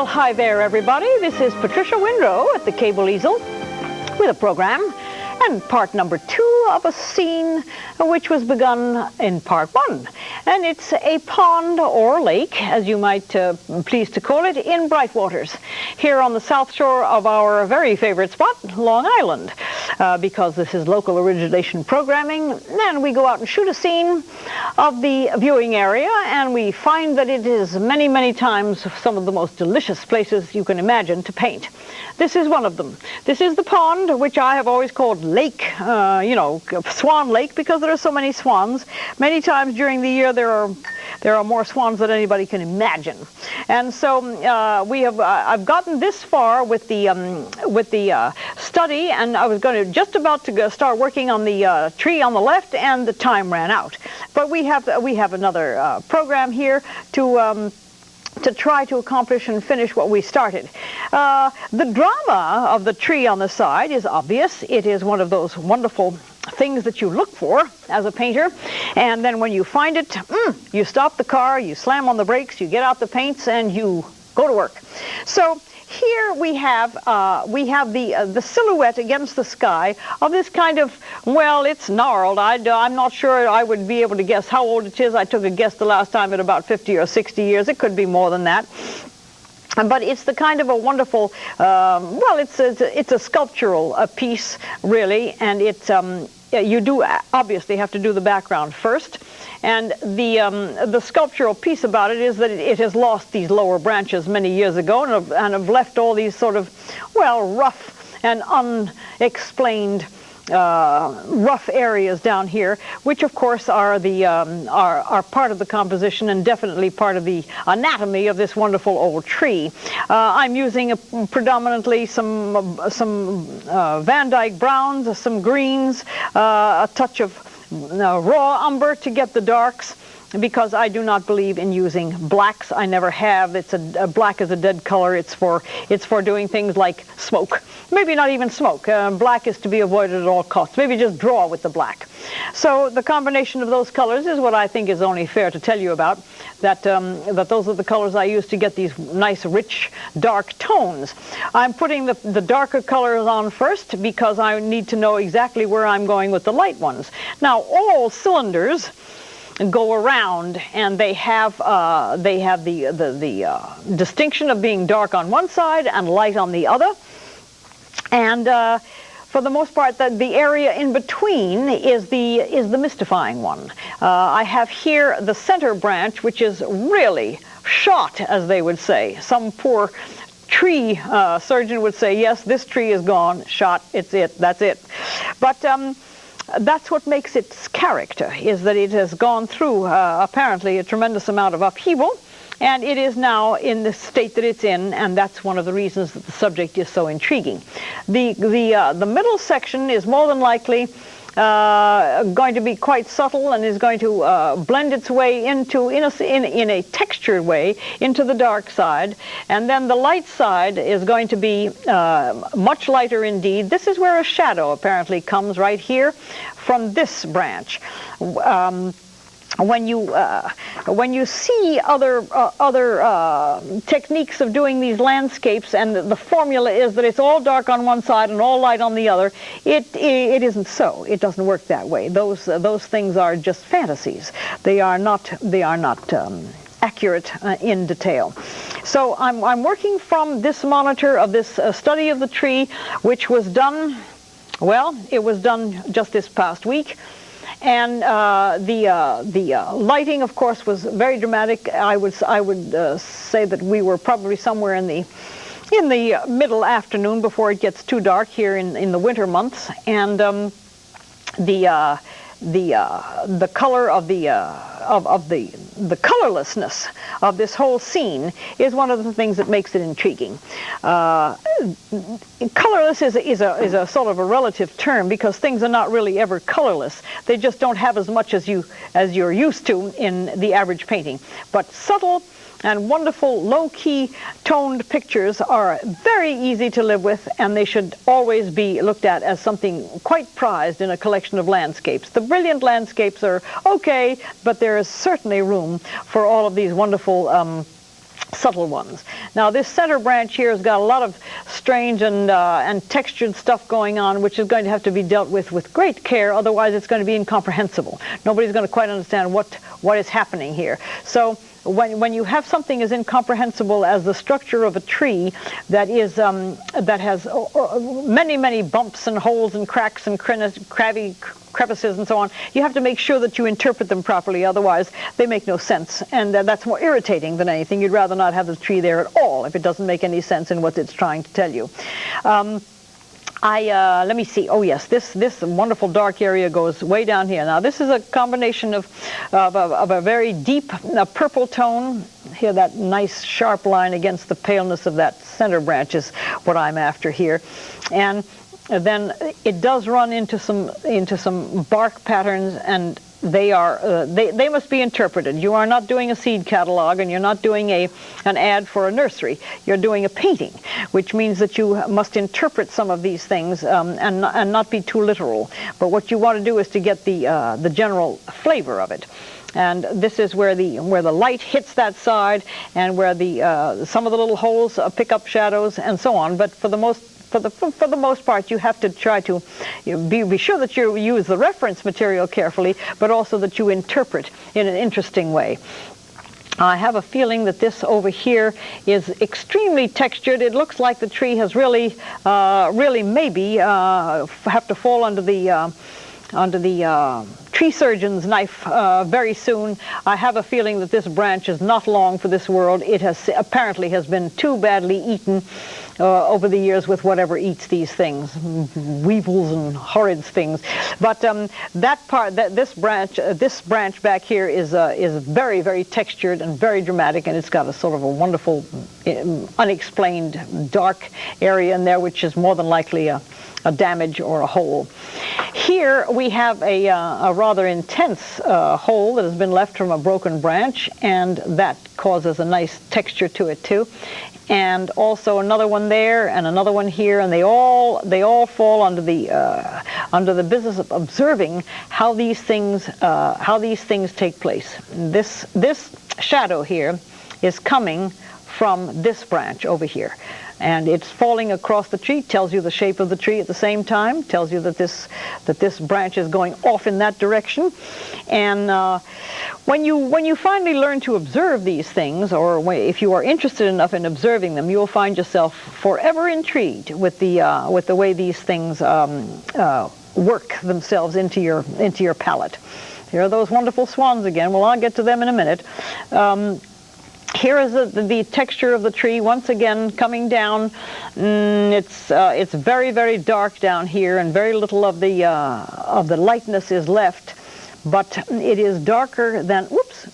Hi there, everybody. This is Patricia Windrow at the Cable Easel with a program and part number 2 of a scene which was begun in part 1. And it's a pond or lake, as you might please to call it, in Brightwaters, here on the south shore of our very favorite spot, Long Island, because this is local origination programming, and we go out and shoot a scene of the viewing area, and we find that it is many, many times some of the most delicious places you can imagine to paint. This is one of them. This is the pond, which I have always called lake, Swan Lake, because there are so many swans. Many times during the year there are more swans than anybody can imagine. And so I've gotten this far with the study, and I was just about to start working on the tree on the left, and the time ran out. But we have another program here to try to accomplish and finish what we started. The drama of the tree on the side is obvious. It is one of those wonderful things that you look for as a painter, and then when you find it, you stop the car, you slam on the brakes, you get out the paints, and you go to work. So here we have the silhouette against the sky of this kind of, well, it's gnarled. I'm not sure I would be able to guess how old it is. I took a guess the last time at about 50 or 60 years. It could be more than that. But it's the kind of a wonderful, it's a sculptural piece, really, and you do obviously have to do the background first. And the sculptural piece about it is that it has lost these lower branches many years ago and have left all these sort of, rough and unexplained rough areas down here, which of course are are part of the composition and definitely part of the anatomy of this wonderful old tree. I'm using predominantly some Van Dyke browns, some greens, a touch of raw umber to get the darks, because I do not believe in using blacks. I never have. Black is a dead color. It's for doing things like smoke. Maybe not even smoke. Black is to be avoided at all costs. Maybe just draw with the black. So the combination of those colors is what I think is only fair to tell you about. That those are the colors I use to get these nice, rich, dark tones. I'm putting the darker colors on first because I need to know exactly where I'm going with the light ones. Now, all cylinders go around, and they have the distinction of being dark on one side and light on the other. And for the most part, the area in between is the mystifying one. I have here the center branch, which is really shot, as they would say. Some poor tree surgeon would say, yes, this tree is gone, shot, that's it. But that's what makes its character, is that it has gone through apparently a tremendous amount of upheaval, and it is now in the state that it's in, and that's one of the reasons that the subject is so intriguing. The middle section is more than likely going to be quite subtle, and is going to blend its way into, in a textured way, into the dark side. And then the light side is going to be much lighter indeed. This is where a shadow apparently comes, right here from this branch. When you see other techniques of doing these landscapes, and the formula is that it's all dark on one side and all light on the other, it isn't so. It doesn't work that way. Those things are just fantasies. They are not accurate in detail. So I'm working from this monitor of this study of the tree, which was done. Well, it was done just this past week. And the lighting, of course, was very dramatic. I would say that we were probably somewhere in the middle afternoon before it gets too dark here in the winter months, and the color of the colorlessness of this whole scene is one of the things that makes it intriguing. Colorless is a sort of a relative term, because things are not really ever colorless. They just don't have as much as you're used to in the average painting. But subtle and wonderful low-key toned pictures are very easy to live with, and they should always be looked at as something quite prized in a collection of landscapes. The brilliant landscapes are okay, but there is certainly room for all of these wonderful subtle ones. Now, this center branch here has got a lot of strange and textured stuff going on, which is going to have to be dealt with great care, otherwise it's going to be incomprehensible. Nobody's going to quite understand what is happening here. So when you have something as incomprehensible as the structure of a tree that has many bumps and holes and cracks and crevices and so on, you have to make sure that you interpret them properly, otherwise they make no sense, and that's more irritating than anything. You'd rather not have the tree there at all if it doesn't make any sense in what it's trying to tell you. Let me see. Oh yes, this wonderful dark area goes way down here. Now this is a combination of a very deep purple tone. Here, that nice sharp line against the paleness of that center branch is what I'm after here, and then it does run into some bark patterns, and they must be interpreted. You are not doing a seed catalog, and you're not doing an ad for a nursery. You're doing a painting, which means that you must interpret some of these things and not be too literal. But what you want to do is to get the general flavor of it. And this is where the light hits that side, and where some of the little holes pick up shadows and so on. But for the most part, you have to try to be sure that you use the reference material carefully, but also that you interpret in an interesting way. I have a feeling that this over here is extremely textured. It looks like the tree has really maybe have to fall under the tree surgeon's knife very soon. I have a feeling that this branch is not long for this world. It apparently has been too badly eaten over the years with whatever eats these things, weevils and horrid things. But this branch back here is very, very textured and very dramatic, and it's got a sort of a wonderful, unexplained dark area in there, which is more than likely a damage or a hole. Here we have a rather intense hole that has been left from a broken branch, and that causes a nice texture to it too. And also another one there, and another one here, and they all fall under the business of observing how these things take place. This shadow here is coming from this branch over here, and it's falling across the tree. Tells you the shape of the tree at the same time. Tells you that this branch is going off in that direction. And when you finally learn to observe these things, or if you are interested enough in observing them, you'll find yourself forever intrigued with the way these things work themselves into your palette. Here are those wonderful swans again. Well, I'll get to them in a minute. Here is the texture of the tree once again coming down. It's very, very dark down here, and very little of the lightness is left. But it is darker than. Whoops!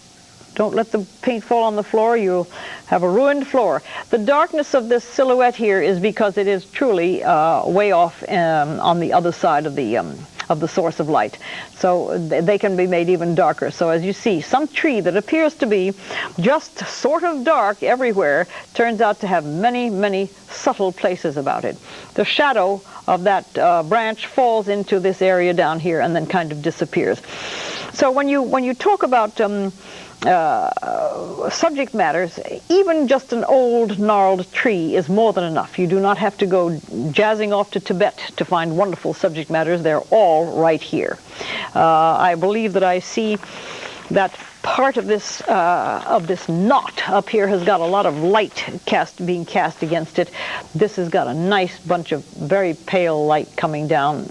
Don't let the paint fall on the floor. You'll have a ruined floor. The darkness of this silhouette here is because it is truly way off on the other side of the source of light. So they can be made even darker. So as you see, some tree that appears to be just sort of dark everywhere turns out to have many, many subtle places about it. The shadow of that branch falls into this area down here and then kind of disappears. So when you talk about subject matters, even just an old gnarled tree is more than enough. You do not have to go jazzing off to Tibet to find wonderful subject matters. They're all right here. I believe that I see that part of this knot up here has got a lot of light being cast against it. This has got a nice bunch of very pale light coming down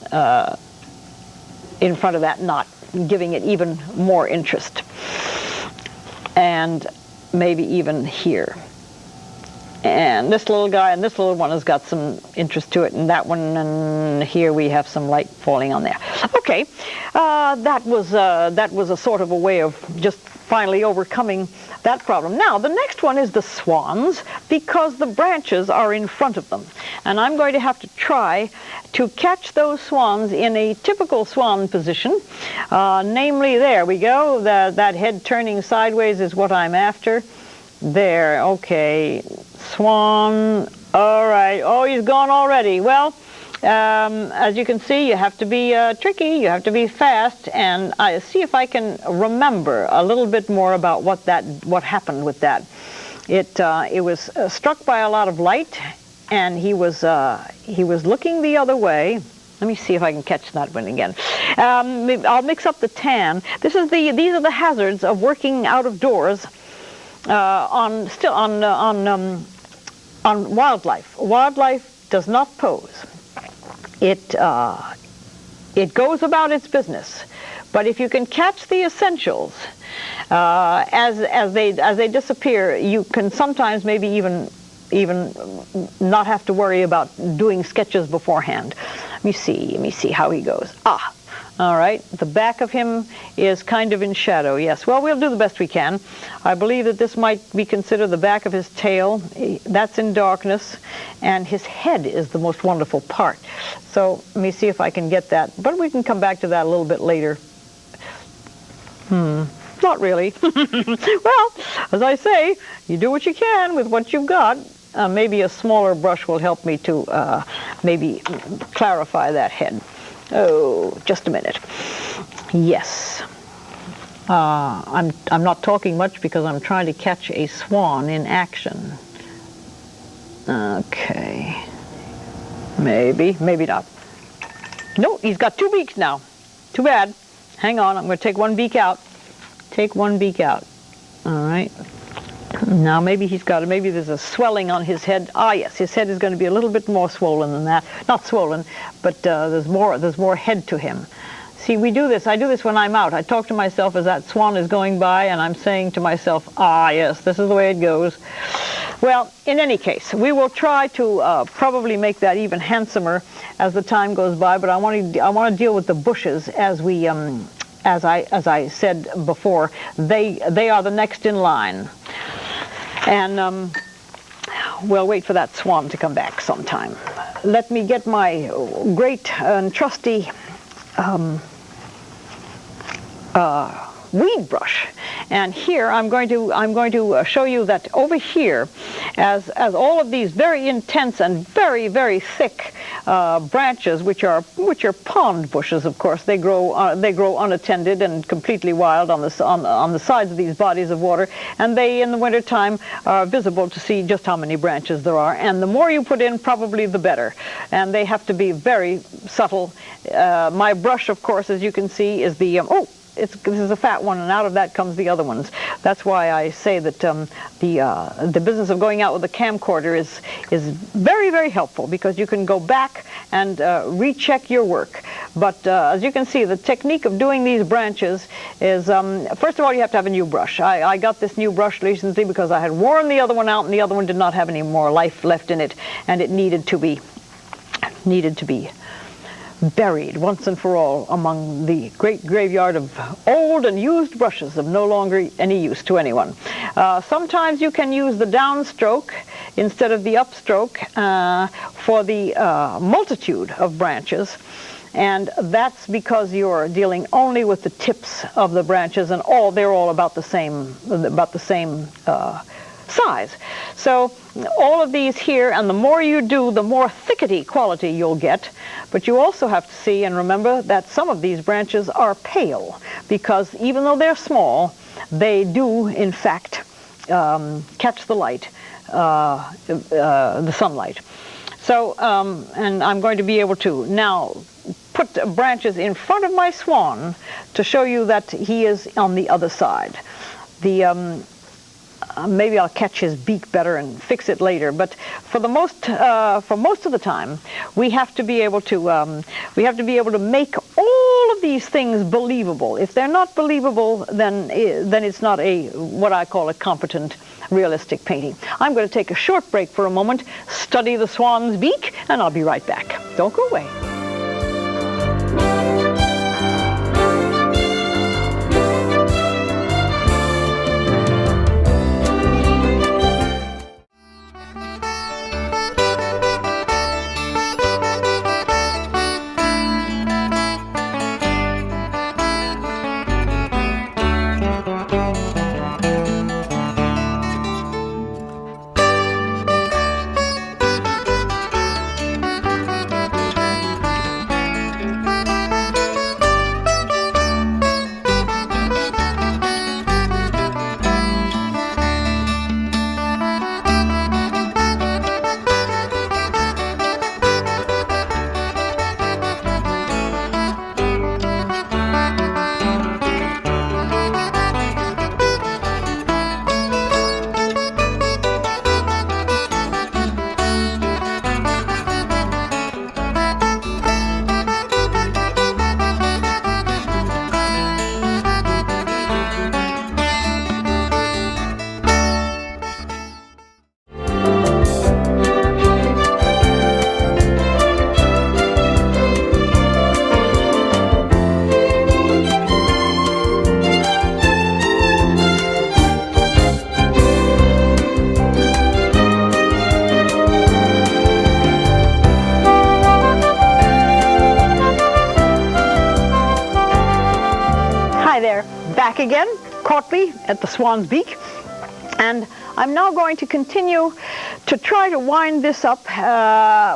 in front of that knot. giving it even more interest. And maybe even here. And this little guy and this little one has got some interest to it, and that one, and here we have some light falling on there. Okay, that was a sort of a way of just finally overcoming that problem. Now, the next one is the swans, because the branches are in front of them. And I'm going to have to try to catch those swans in a typical swan position. Namely, there we go, that head turning sideways is what I'm after. There, okay, swan, all right. Oh, he's gone already. Well, as you can see, you have to be tricky, you have to be fast, and I see if I can remember a little bit more about what happened with that. It was struck by a lot of light, and he was looking the other way. Let me see if I can catch that one again. I'll mix up the tan. These are the hazards of working out of doors. On wildlife. Wildlife does not pose. It goes about its business, but if you can catch the essentials as they disappear, you can sometimes maybe even not have to worry about doing sketches beforehand. Let me see how he goes. All right, the back of him is kind of in shadow, yes. Well, we'll do the best we can. I believe that this might be considered the back of his tail. That's in darkness, and his head is the most wonderful part. So let me see if I can get that, but we can come back to that a little bit later. Not really. Well, as I say, you do what you can with what you've got. Maybe a smaller brush will help me to maybe clarify that head. Oh, just a minute. Yes. I'm not talking much because I'm trying to catch a swan in action. Okay. Maybe not. No, he's got two beaks now. Too bad. Hang on, I'm going to take one beak out. Take one beak out. All right. Now maybe there's a swelling on his head. Yes, his head is going to be a little bit more swollen than that. Not swollen, but there's more head to him. See, I do this when I'm out. I talk to myself as that swan is going by, and I'm saying to myself, yes, this is the way it goes. Well, in any case, we will try to probably make that even handsomer as the time goes by, but I want to deal with the bushes as we as I said before, they are the next in line. And we'll wait for that swan to come back sometime. Let me get my great and trusty weed brush. And here I'm going to show you that over here, as all of these very intense and very, very thick branches, which are pond bushes, of course, they grow unattended and completely wild on the sides of these bodies of water, and they in the wintertime are visible to see just how many branches there are. And the more you put in, probably the better. And they have to be very subtle. My brush, of course, as you can see, is the this is a fat one, and out of that comes the other ones. That's why I say that the business of going out with a camcorder is very, very helpful, because you can go back and recheck your work. But as you can see, the technique of doing these branches is, first of all, you have to have a new brush. I got this new brush recently because I had worn the other one out, and the other one did not have any more life left in it, and it needed to be buried once and for all among the great graveyard of old and used brushes of no longer any use to anyone. Sometimes you can use the downstroke instead of the upstroke for the multitude of branches, and that's because you're dealing only with the tips of the branches, and they're all about the same size. So all of these here, and the more you do, the more thickety quality you'll get. But you also have to see and remember that some of these branches are pale, because even though they're small, they do in fact catch the light, the sunlight. So and I'm going to be able to now put branches in front of my swan to show you that he is on the other side. Maybe I'll catch his beak better and fix it later. But for most of the time, we have to be able to make all of these things believable? If they're not believable, then it's not what I call a competent, realistic painting. I'm going to take a short break for a moment, study the swan's beak, and I'll be right back. Don't go away. Back again, caught me at the swan's beak, and I'm now going to continue to try to wind this up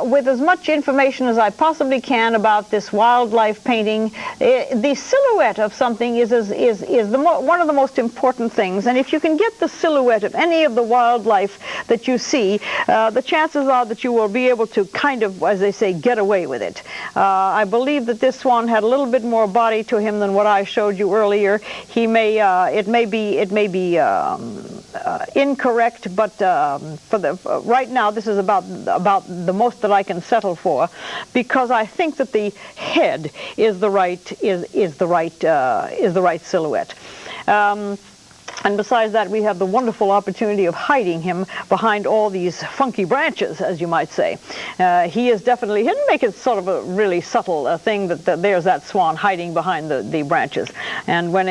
with as much information as I possibly can about this wildlife painting. The silhouette of something is one of the most important things, and if you can get the silhouette of any of the wildlife that you see, the chances are that you will be able to kind of, as they say, get away with it. I believe that this swan had a little bit more body to him than what I showed you earlier. He may, it may be incorrect, but right now this is about the most that I can settle for, because I think that the head is the right silhouette. And besides that, we have the wonderful opportunity of hiding him behind all these funky branches, as you might say. He is definitely hidden. Make it sort of a really subtle thing that there's that swan hiding behind the branches. And when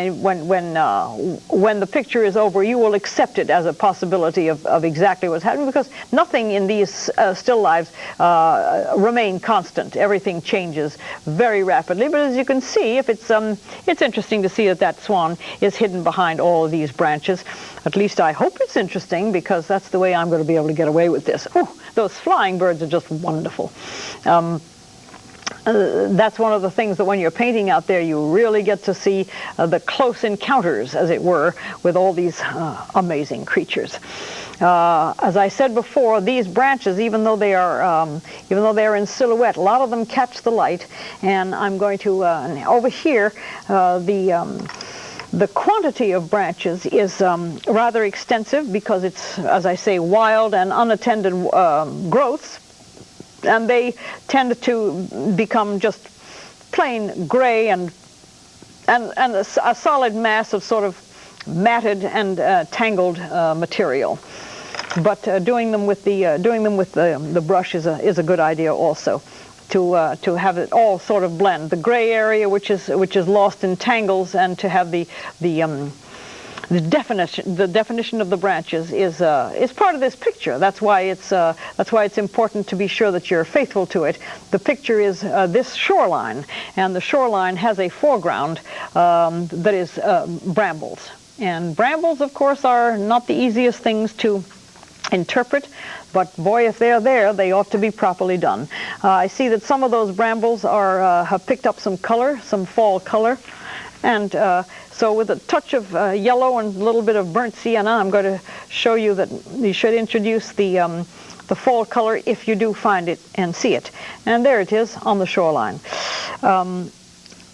the picture is over, you will accept it as a possibility of exactly what's happening, because nothing in these still lives remain constant. Everything changes very rapidly. But as you can see, if it's interesting to see that swan is hidden behind all of these branches. At least I hope it's interesting, because that's the way I'm going to be able to get away with this. Oh, those flying birds are just wonderful. That's one of the things that when you're painting out there, you really get to see the close encounters, as it were, with all these amazing creatures. As I said before, these branches, even though they are in silhouette, a lot of them catch the light. And I'm going to over here the quantity of branches is rather extensive, because it's, as I say, wild and unattended growths, and they tend to become just plain gray and a solid mass of sort of matted and tangled material. But doing them with the brush is a good idea also. To have it all sort of blend, the gray area which is lost in tangles, and to have the definition of the branches is part of this picture. That's why it's important to be sure that you're faithful to it. The picture is this shoreline, and the shoreline has a foreground that is brambles. And brambles, of course, are not the easiest things to interpret, but boy, if they're there, they ought to be properly done. I see that some of those brambles have picked up some color, some fall color, and so with a touch of yellow and a little bit of burnt sienna, I'm going to show you that you should introduce the fall color if you do find it and see it. And there it is on the shoreline.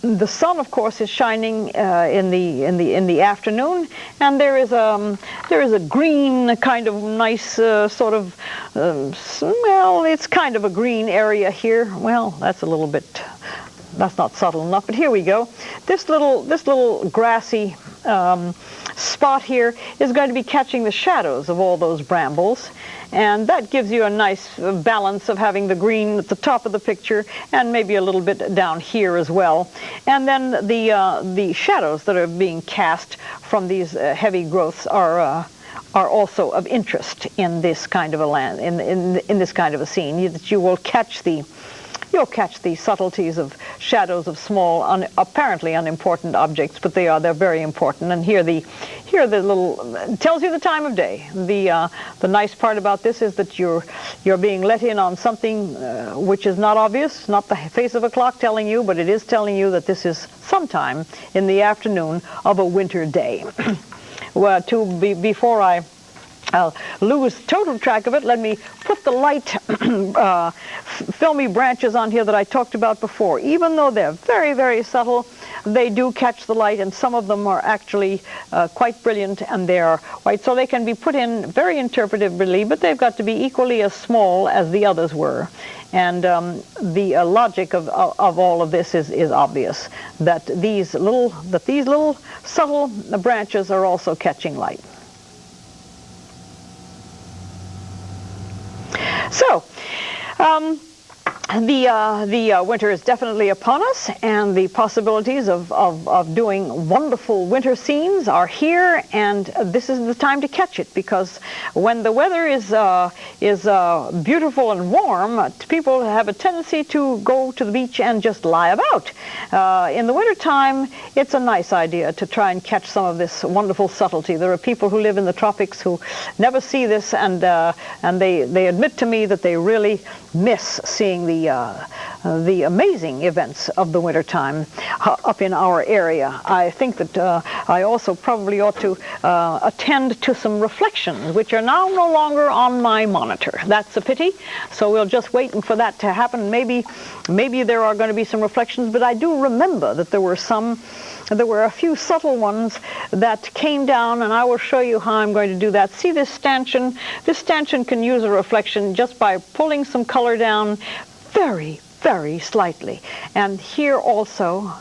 The sun, of course, is shining in the afternoon, and there is a green kind of nice sort of well, it's kind of a green area here. Well, that's a little bit that's not subtle enough, but here we go. This little grassy spot here is going to be catching the shadows of all those brambles, and that gives you a nice balance of having the green at the top of the picture and maybe a little bit down here as well. And then the shadows that are being cast from these heavy growths are also of interest in this kind of a land, in this kind of a scene. That you will catch you'll catch the subtleties of shadows of small, apparently unimportant objects, but they're very important. And here the little tells you the time of day. The nice part about this is that you're being let in on something which is not obvious, not the face of a clock telling you, but it is telling you that this is sometime in the afternoon of a winter day. Well, before I'll lose total track of it, let me put the light filmy branches on here that I talked about before. Even though they're very, very subtle, they do catch the light, and some of them are actually quite brilliant, and they're white. So they can be put in very interpretively, but they've got to be equally as small as the others were. And the logic of all of this is obvious, that these little subtle branches are also catching light. So, the winter is definitely upon us, and the possibilities of doing wonderful winter scenes are here, and this is the time to catch it, because when the weather is beautiful and warm, people have a tendency to go to the beach and just lie about. In the winter time, it's a nice idea to try and catch some of this wonderful subtlety. There are people who live in the tropics who never see this, and they admit to me that they really miss seeing the amazing events of the winter time up in our area. I think that I also probably ought to attend to some reflections, which are now no longer on my monitor. That's a pity. So we'll just wait for that to happen. Maybe there are going to be some reflections, but I do remember that there were a few subtle ones that came down, and I will show you how I'm going to do that. See this stanchion? This stanchion can use a reflection just by pulling some color down very, very slightly. And here also,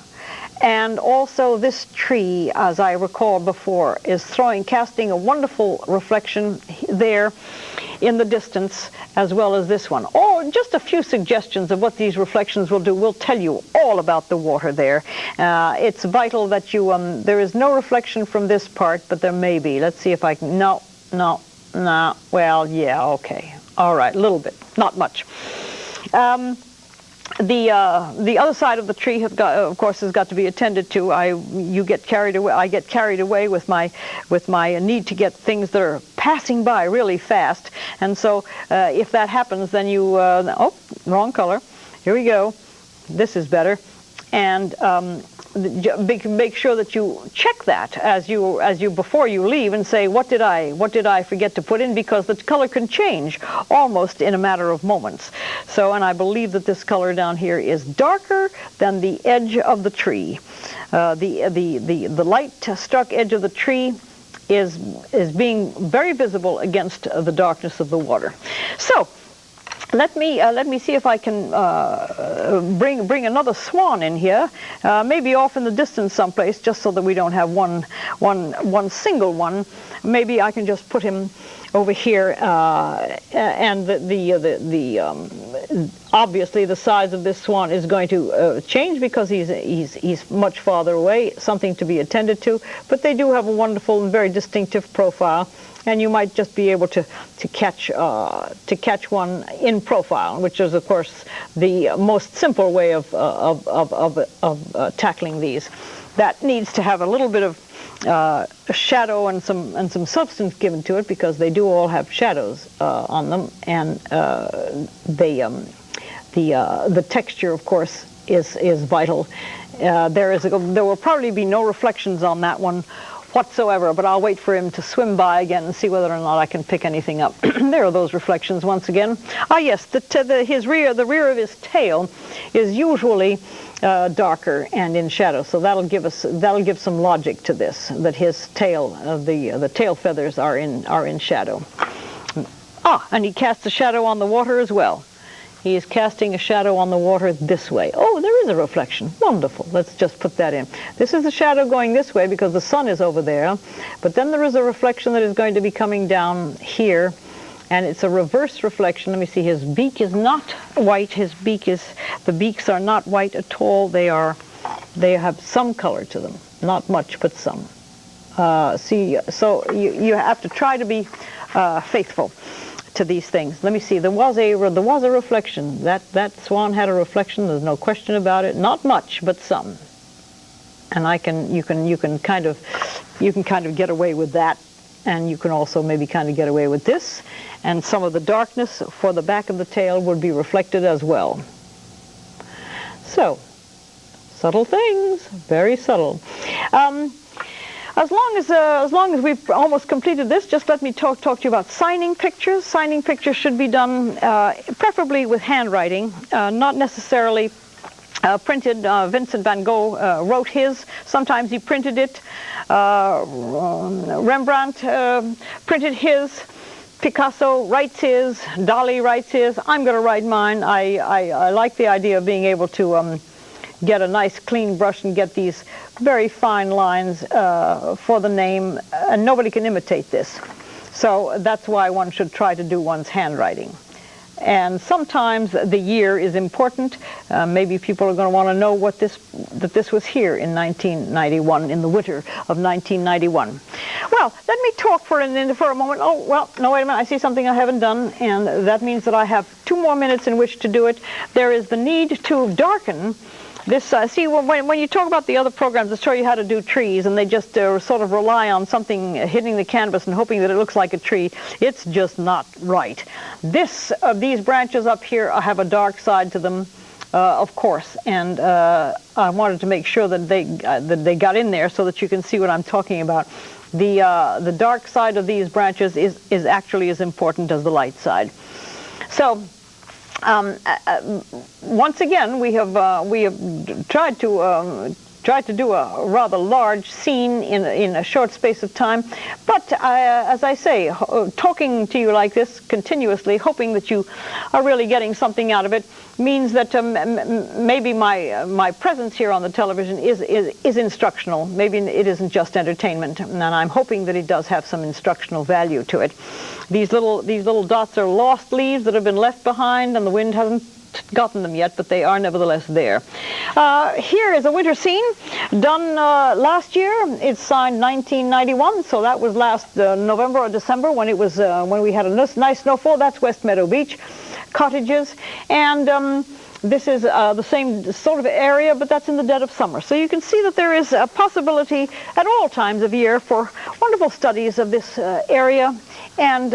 and also this tree, as I recalled before, is casting a wonderful reflection there in the distance, as well as this one. Oh, just a few suggestions of what these reflections will do. We'll tell you all about the water there. It's vital that there is no reflection from this part, but there may be. Let's see if I can, no, well, yeah, okay. All right, a little bit, not much. The other side of the tree has got to be attended to. I get carried away with my need to get things that are passing by really fast, and so if that happens, then oh, wrong color. Here we go. This is better, and make sure that you check that as you before you leave and say, what did I forget to put in, because the color can change almost in a matter of moments. So, and I believe that this color down here is darker than the edge of the tree. The light struck edge of the tree is being very visible against the darkness of the water. So let me see if I can bring another swan in here, maybe off in the distance someplace, just so that we don't have one single one. Maybe I can just put him over here, and obviously the size of this swan is going to change because he's much farther away, something to be attended to. But they do have a wonderful and very distinctive profile, and you might just be able to catch one in profile, which is of course the most simple way of tackling these. That needs to have a little bit of shadow and some substance given to it, because they do all have shadows on them, and the texture, of course, is vital. There will probably be no reflections on that one whatsoever, but I'll wait for him to swim by again and see whether or not I can pick anything up. There are those reflections once again. Ah, yes, the rear of his tail is usually darker and in shadow, so that'll give some logic to this, that his tail, the tail feathers are in shadow. Ah, and he casts a shadow on the water as well. He is casting a shadow on the water this way. Oh, there is a reflection. Wonderful. Let's just put that in. This is the shadow going this way because the sun is over there. But then there is a reflection that is going to be coming down here. And it's a reverse reflection. Let me see. His beak is not white. The beaks are not white at all. They have some color to them. Not much, but some. So you have to try to be faithful to these things. Let me see. There was a reflection. That swan had a reflection. There's no question about it. Not much, but some. And you can kind of get away with that. And you can also maybe kind of get away with this. And some of the darkness for the back of the tail would be reflected as well. So, subtle things, very subtle. As long as we've almost completed this, just let me talk to you about signing pictures. Signing pictures should be done preferably with handwriting, not necessarily printed. Vincent van Gogh wrote his. Sometimes he printed it. Rembrandt printed his. Picasso writes his. Dali writes his. I'm going to write mine. I like the idea of being able to get a nice clean brush and get these very fine lines for the name, and nobody can imitate this. So that's why one should try to do one's handwriting. And sometimes the year is important. Maybe people are going to want to know that this was here in 1991, in the winter of 1991. Well, let me talk for a moment. Oh, well, no, wait a minute. I see something I haven't done, and that means that I have 2 more minutes in which to do it. There is the need to darken this. See, when you talk about the other programs that show you how to do trees, and they just sort of rely on something hitting the canvas and hoping that it looks like a tree, it's just not right. These branches up here have a dark side to them, of course, and I wanted to make sure that they got in there so that you can see what I'm talking about. The dark side of these branches is actually as important as the light side. So. Once again, we have tried to do a rather large scene in a short space of time, but as I say, talking to you like this continuously, hoping that you are really getting something out of it, means that maybe my presence here on the television is instructional. Maybe it isn't just entertainment, and I'm hoping that it does have some instructional value to it. These little dots are lost leaves that have been left behind, and the wind hasn't gotten them yet, but they are nevertheless there. Here is a winter scene done last year. It's signed 1991, so that was last November or December when we had a nice snowfall. That's West Meadow Beach, cottages, and this is the same sort of area, but that's in the dead of summer. So you can see that there is a possibility at all times of year for wonderful studies of this area, and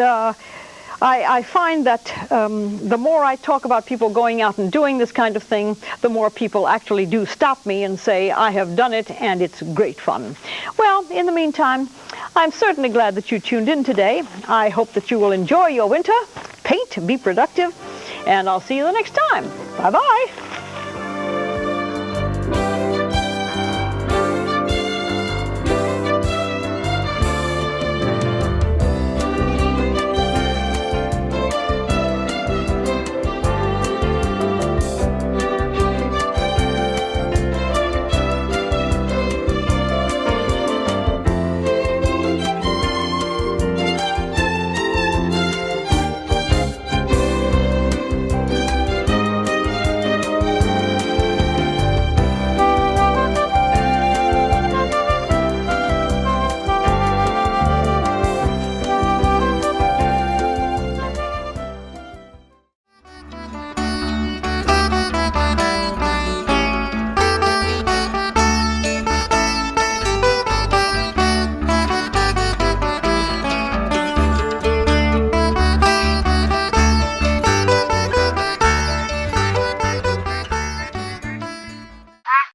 I find that the more I talk about people going out and doing this kind of thing, the more people actually do stop me and say, I have done it and it's great fun. Well, in the meantime, I'm certainly glad that you tuned in today. I hope that you will enjoy your winter, paint, be productive, and I'll see you the next time. Bye-bye.